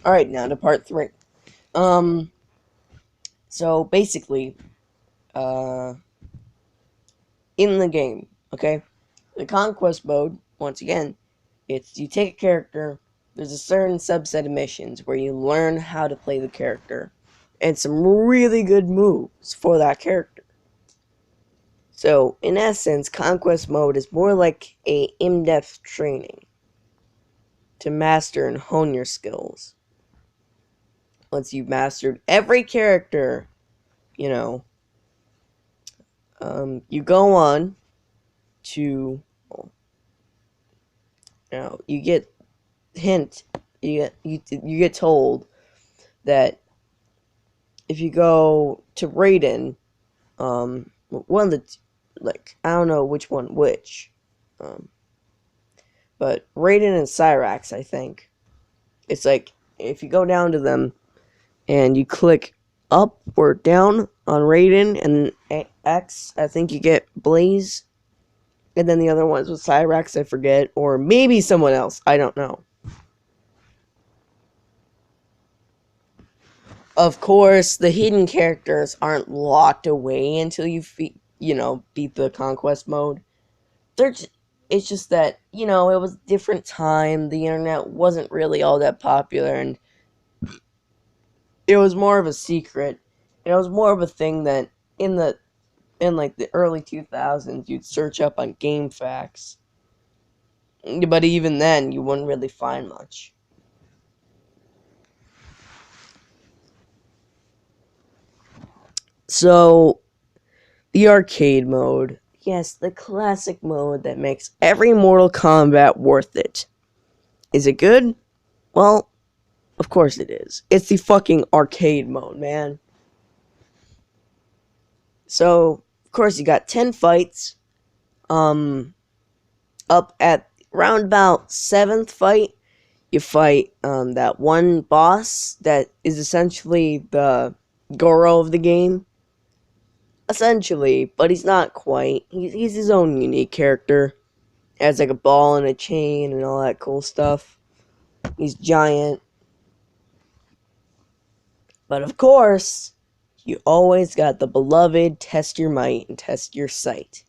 Alright, now to part 3. Um, so basically, uh, in the game, okay? The conquest mode, once again, it's you take a character, there's a certain subset of missions where you learn how to play the character, and some really good moves for that character. So, in essence, conquest mode is more like a in-depth training to master and hone your skills. Once you've mastered every character, you know, you go on to, you get hint, you get told that if you go to Raiden, one of the, like, I don't know which, um, but Raiden and Cyrax, I think. It's like, if you go down to them, and you click up or down on Raiden, and X, I think you get Blaze, and then the other ones with Cyrax, I forget, or maybe someone else, I don't know. Of course, the hidden characters aren't locked away until you beat the conquest mode. It's just that, it was a different time. The internet wasn't really all that popular, and it was more of a secret. It was more of a thing that in like the early 2000s you'd search up on game facts. But even then, you wouldn't really find much. So, the arcade mode. Yes, the classic mode that makes every Mortal Kombat worth it. Is it good? Well, of course it is. It's the fucking arcade mode, man. So, of course, you got 10 fights. Up at round about 7th fight, you fight that one boss that is essentially the Goro of the game. Essentially, but he's not quite. He's his own unique character. Has like a ball and a chain and all that cool stuff. He's giant. But of course, you always got the beloved test your might and test your sight.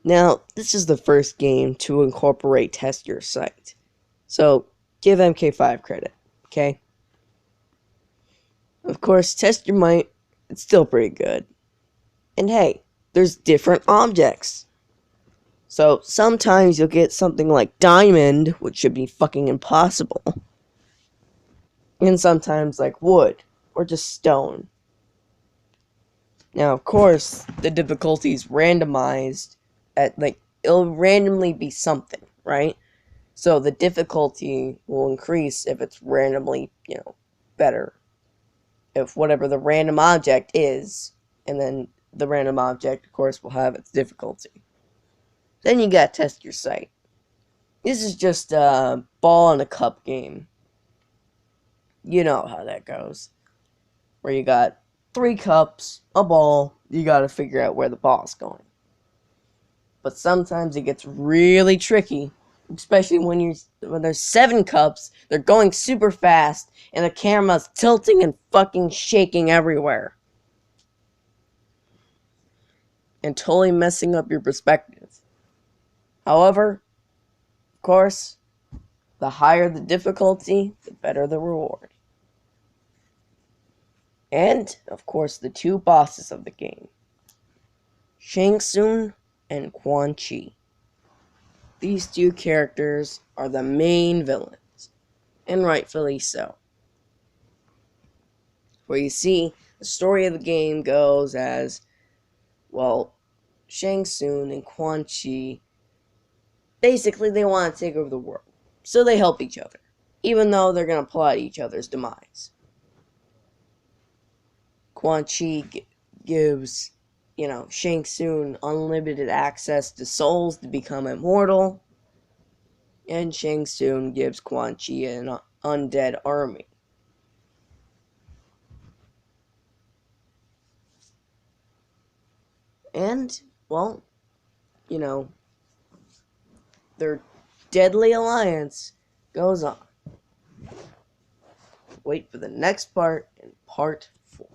Now, this is the first game to incorporate test your sight. So, give Mk5 credit, okay? Of course, test your might, it's still pretty good. And hey, there's different objects. So sometimes you'll get something like diamond, which should be fucking impossible. And sometimes like wood, or just stone. Now, of course, the difficulty is randomized at, like, it'll randomly be something, right? So the difficulty will increase if it's randomly, better. If whatever the random object is, and then the random object, of course, will have its difficulty. Then you gotta test your sight. This is just a ball and a cup game. You know how that goes. Where you got 3 cups, a ball, you gotta figure out where the ball's going. But sometimes it gets really tricky, especially when there's 7 cups, they're going super fast, and the camera's tilting and fucking shaking everywhere. And totally messing up your perspective. However, of course, the higher the difficulty, the better the reward. And, of course, the 2 bosses of the game, Shang Tsung and Quan Chi. These 2 characters are the main villains, and rightfully so. Where you see, the story of the game goes as, well, Shang Tsung and Quan Chi, basically they want to take over the world. So they help each other, even though they're going to plot each other's demise. Quan Chi gives, Shang Tsung unlimited access to souls to become immortal, and Shang Tsung gives Quan Chi an undead army. And, well, you know, their deadly alliance goes on. wait for the next part in part 4.